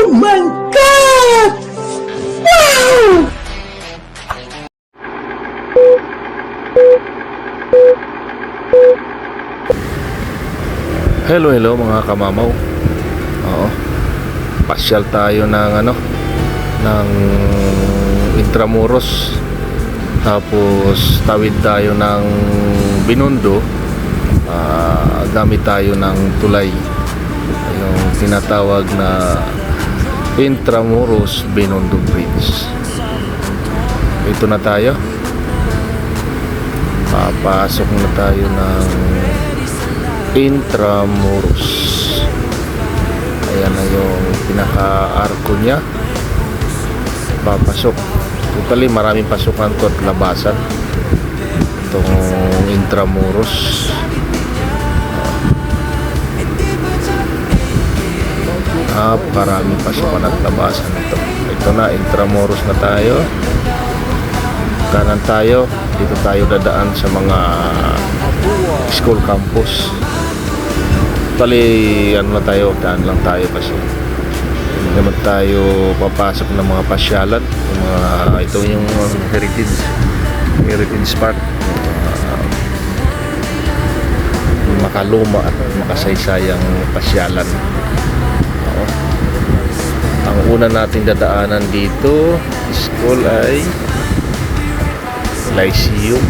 Oh my God! Wow! Hello mga kamamaw. Oo. Pasyal tayo ng ng Intramuros. Tapos tawid tayo ng Binondo. Gamit tayo ng tulay. Yung tinatawag na Intramuros Binondo Bridge. Ito na tayo. Papasok na tayo ng Intramuros. Ayan na yung pinaka-arko niya. Papasok. Totally maraming pasukan to at labasan itong Intramuros. Maraming pasukan at labasan ito. Ito na, Intramuros na tayo. Kanan tayo. Dito tayo dadaan sa mga school campus. Actually, na tayo, daan lang tayo kasi hindi naman tayo papasok ng mga pasyalan. Ito yung heritage park, makaluma at makasaysayang pasyalan. Ang una nating dadaanan dito school ay Lyceum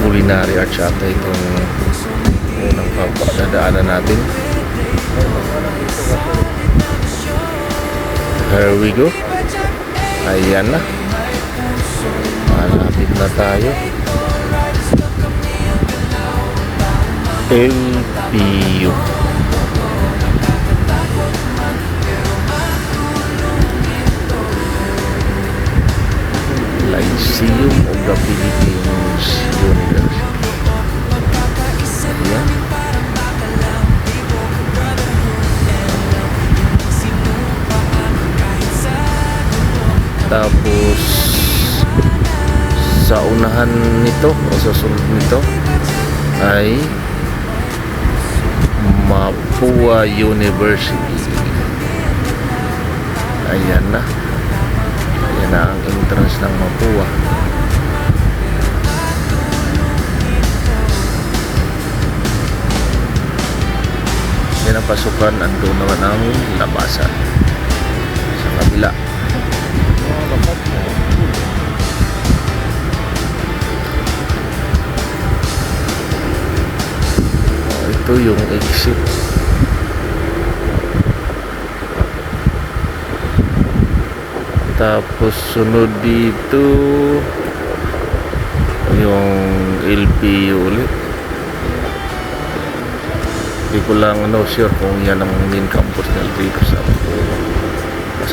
Culinary Arts ata itong unang pagdadaanan natin. Here we go. Ayan na, malapit na tayo. LPU Lyceum of the Philippines University. Ayan. Tapos sa unahan nito o sa sunod nito ay Mapua University. Ayan na. Ayan na ang entrance ng Mapua. Yan ang pasukan. Andun naman ang labasan sa kabila. Ito yung exit. Tapos sunod dito yung LPU ulit. Hindi ko lang sure kung yan ang main campus ng dito sa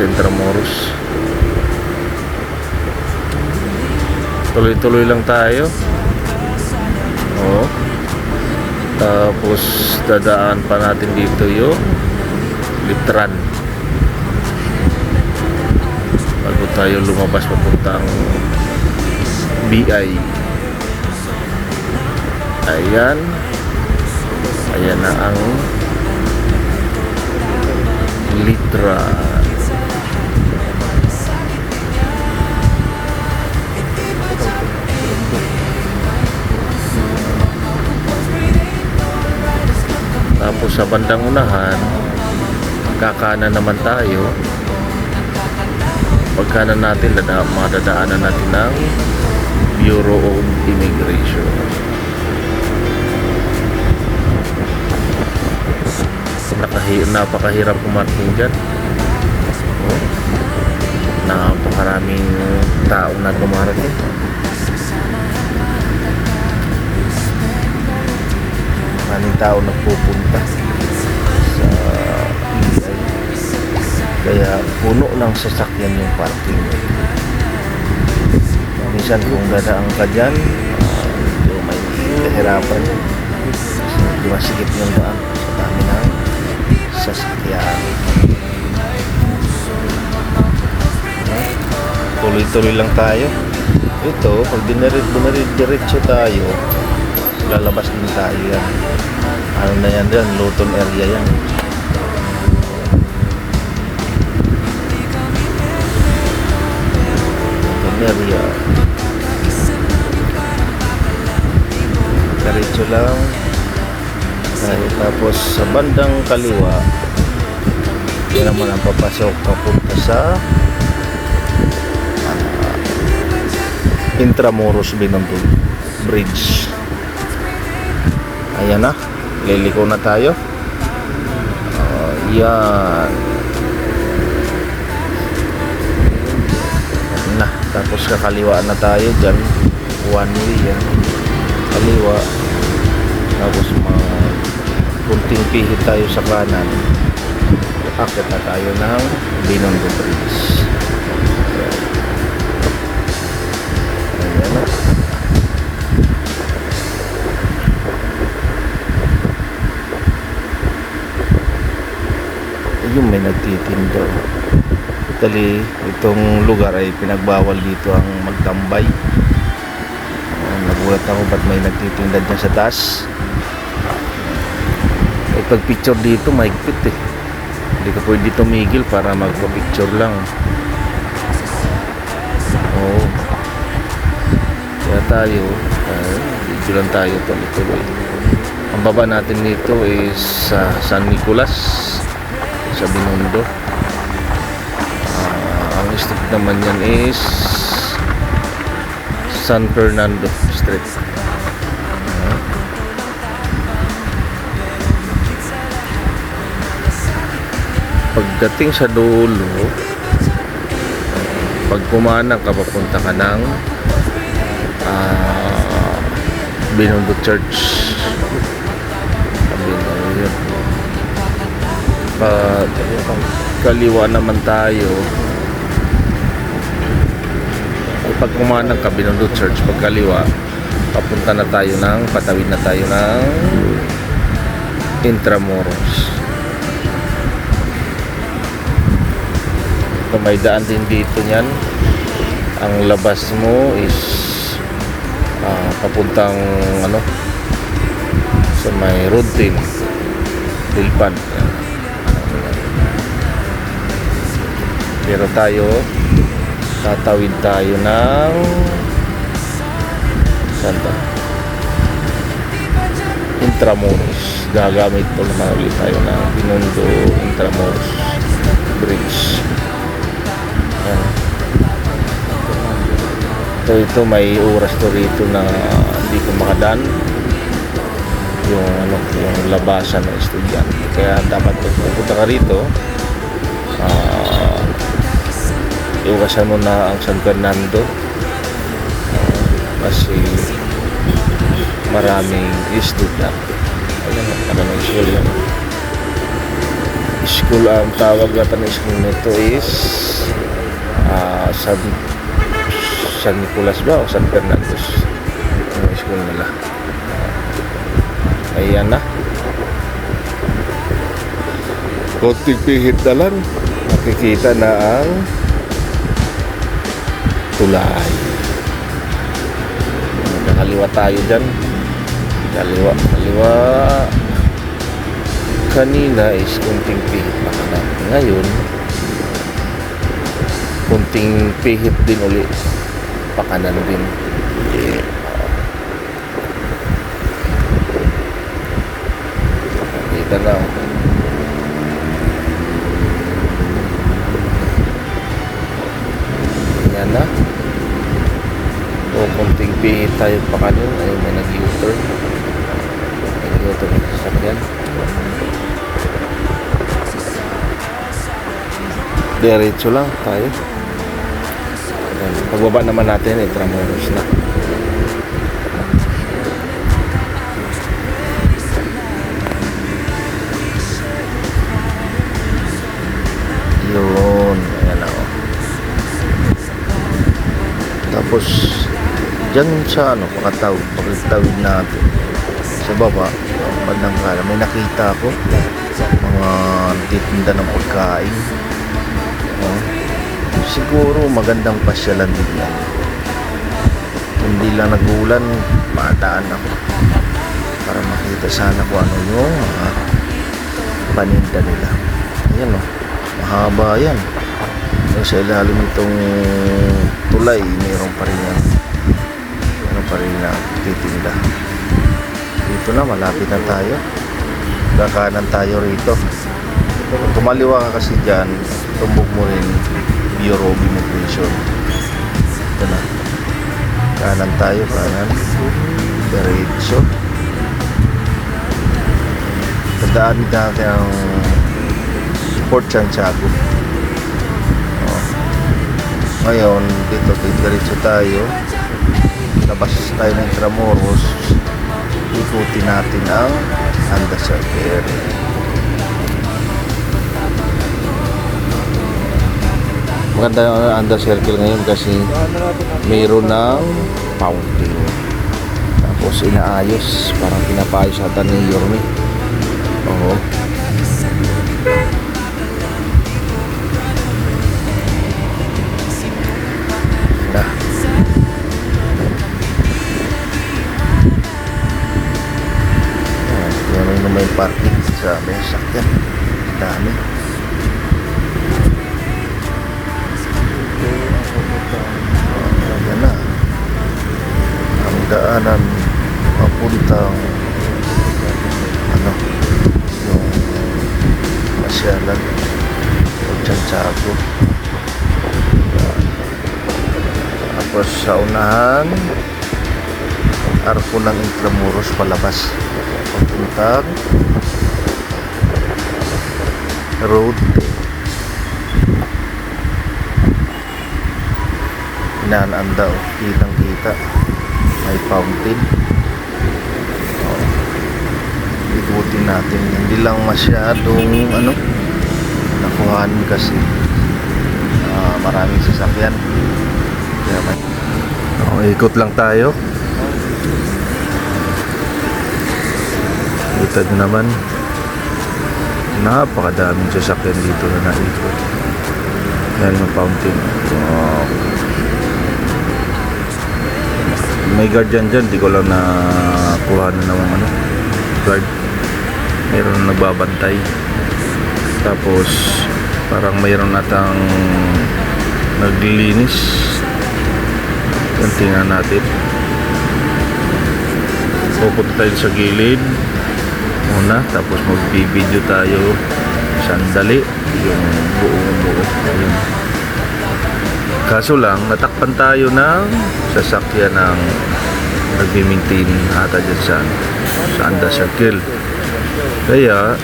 Intramuros. Tuloy-tuloy lang tayo. Oo. Tapos dadaan pa natin dito yung Litran bago tayo lumabas papuntang BI. Ayan. Ayan na ang Litran. Tapos sa bandang unahan, kakanan naman tayo. Pagkanan natin, madadaanan natin ng Bureau of Immigration. Napakahirap kumarking dyan. Napakaraming tao na dumarating. Maraming tao nagpupunta sa EI. Kaya puno ng sasakyan yung parking. Minsan kung dadaan ka dyan, may kahirapan. Hindi masigit yung daan sa dami ng sasakyan. Tuloy-tuloy lang tayo. Ito, pag diniretso tayo, lalabas din tayo yan. Ano na yan dyan, Luton area yan. Luton area. Diretso lang. Tapos sa bandang kaliwa, yan naman ang papasok papunta sa Intramuros Binondo Bridge. Ayan na, liliko na tayo. Yan. Ayan na, tapos kakaliwaan na tayo dyan. One way yan, kaliwa. Tapos kunting pihit tayo sa kanan, akit na tayo ng Binondo Bridge. Ayan na. Yung may nagtitinda. Dali, itong lugar ay pinagbawal dito ang magtambay. Nagulat ako ba't may nagtitinda dyan sa taas. Pag picture dito mahigpit eh, hindi ka pwede tumigil para magpa-picture lang. Oo, kaya tayo video lang tayo tuloy-tuloy. Ang baba natin dito is San Nicolas sa Binondo. Ang street naman yan is San Fernando Street. Pagdating sa dulo, pag kumanang ka, papunta ka ng Binondo Church. Pag kaliwa naman tayo, pag kumanang ka Binondo Church, pag kaliwa, papunta na tayo ng, patawid na tayo ng Intramuros. May daan din dito niyan. Ang labas mo is papuntang sa may road Dilpan. Pero tayo tatawid tayo ng santa Intramuros. Gagamit po naman ulit tayo ng Binondo Intramuros Bridge. Ito may oras to rito na hindi ko makadaan yung labasan ng estudyante, kaya dapat pupunta ka rito, iwasan mo na ang San Fernando kasi maraming estudyante. Anong school yan? School, ang tawag natin ng school nito is San Nicolas ba o San Fernando ang school nila. Ayan na, konting pihit na lang makikita na ang tulay. Nakaliwa tayo dyan, kaliwa kanina is kunting pihit pa kanan. Ngayon kunting pihit din ulit pakanan din. Kita na. Yan na. O kunting pihit tayo pakanan. Ayun, may nag-U-turn. Nag-U-turn sa sasakyan. Diretso lang tayo. Pagbaba naman natin, Intramuros na. Yun, ayan ako. Tapos dyan sa pagkatawid natin sa baba, bandang kala, may nakita ako mga titinda ng pagkain. Siguro magandang pasyalan din yan. Hindi lang nagulan, maadaan ako. para makita sana kung ano yung paninda nila. Ayan o, mahaba yan. Yung sa ilalim itong tulay, mayroon pa rin yan. Mayroon pa rin na titinda. Dito na, malapit na tayo. Kakanan tayo rito. Kung kumaliwa ka kasi dyan, tumbok mo rin Bureau of Immigration. Ito na. Kanan tayo, kanan. Diretso. Tandaan natin ang Port Santiago. Ngayon, dito diretso tayo. Labas tayo ng Intramuros. Ikutin natin ang Anda Circle. Maganda yung Anda Circle ngayon kasi mayroon ng fountain. Tapos inaayos, parang pinapaayos ata ni Yorme. Oo. Na. Yan yung may parking sa may sakyan. Dami. Yan na. Ang daanan papuntang yung masyalan o Santiago. Tapos sa unahan arko ng Intramuros palabas papuntang road. Inaananda o kitang kita may fountain. Ikutin natin, hindi lang masyadong nakuhaan kasi maraming sasakyan kaya may ikot lang tayo. Kita nyo naman napakadaming sasakyan dito na naikot. Yan yung fountain. Wow. May guard dyan, di ko lang nakuha na naman guard. Mayroon na nagbabantay. Tapos parang mayroon natang naglilinis. Yan, tingnan natin. Pupunta tayo sa gilid muna, tapos magbibideo tayo sandali yung buong buo. Ayun. Kaso lang natakpan tayo ng sasakyan ng nagmi-maintain ata dyan sa Anda Circle. Kaya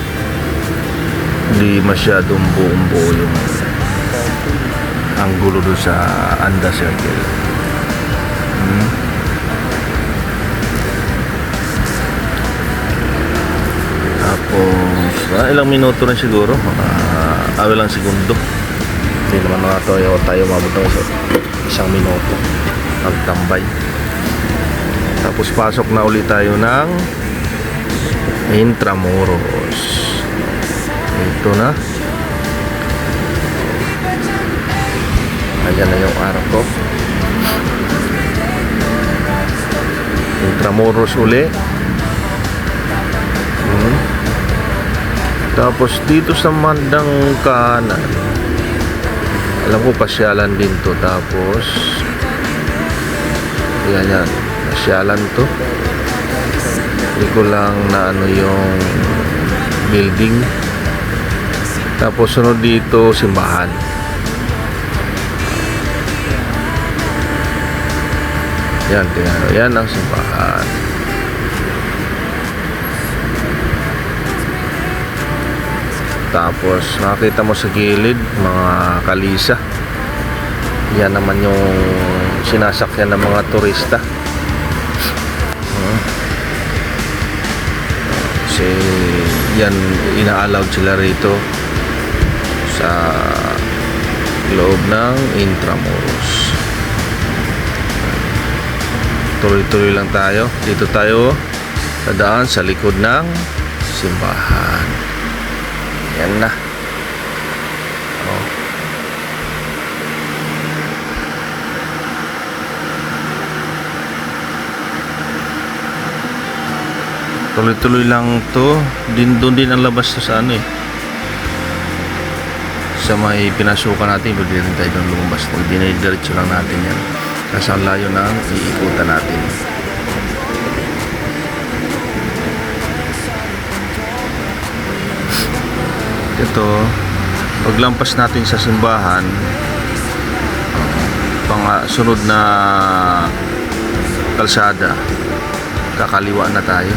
hindi masyadong buong buo yung anggulo doon sa Anda Circle. Tapos ilang minuto na siguro, ilang segundo. Hindi naman tayo mabutang sa isang minuto magtambay. Tapos pasok na ulit tayo ng Intramuros. Ito na. Ayan na yung arko. Intramuros uli. Tapos dito sa mandang kanan, alam ko pasyalan din to. Tapos yan, pasyalan to. Hindi ko lang na yung building. Tapos sunod dito simbahan. Yan, tingnan. Yan ang simbahan. Tapos nakita mo sa gilid mga kalisa. Yan naman yung sinasakyan ng mga turista. Kasi yan, ina-allowed sila rito sa loob ng Intramuros. Tuloy-tuloy lang tayo. Dito tayo dadaan sa likod ng simbahan. Yan na. Tuloy-tuloy lang to. Doon din ang labas to sa ano eh. Sa may pinasukan natin, pwede rin tayo doon lumabas. Dinadiretso lang natin yan. Kasi ang layo na iikutan natin. Ito, paglampas natin sa simbahan, sunod na kalsada, kakaliwa na tayo.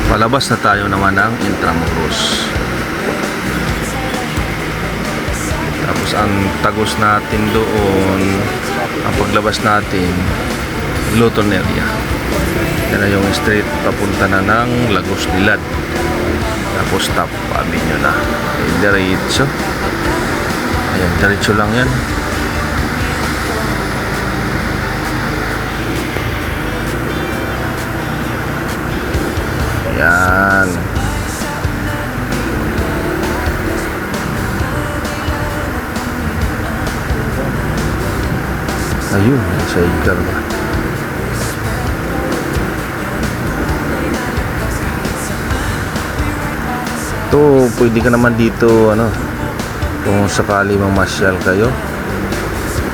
Palabas na tayo naman ng Intramuros. Tapos ang tagos natin doon, ang paglabas natin, Luton area. Yan na yung street papunta na ng Lagos Nilad. Tapos top avenue na. Diretso. Ayan, diretso lang yan. Ayan. Ayun, sa Icar ba? Ito, pwede ka naman dito, ano, kung sakali mamasyal kayo,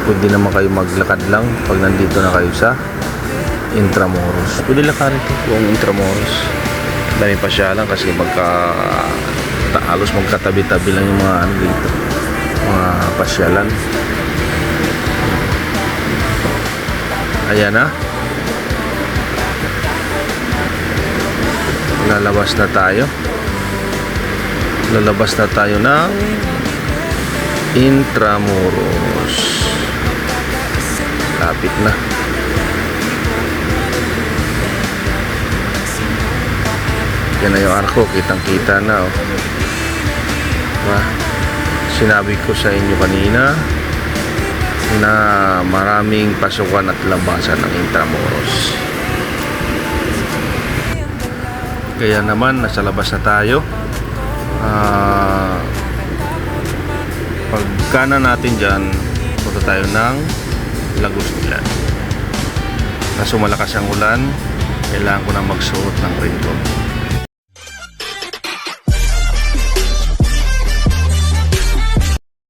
pwede naman kayo maglakad lang pag nandito na kayo sa Intramuros. Pwede lakarin ito, yung Intramuros. Dami pasyalan kasi halos magkatabi-tabi lang yung mga ano dito, mga pasyalan. Ayan na. Lalabas na tayo. Lalabas na tayo ng Intramuros. Lapit na. Yan na yung arko. Kitang-kita na. Oh. Diba? Sinabi ko sa inyo kanina na maraming pasukan at labasan ng Intramuros. Kaya naman nasa labas na tayo. Pagkana natin dyan, punta tayo ng Lagos Nilad. Kaso malakas ang ulan, kailangan ko na magsuot ng raincoat.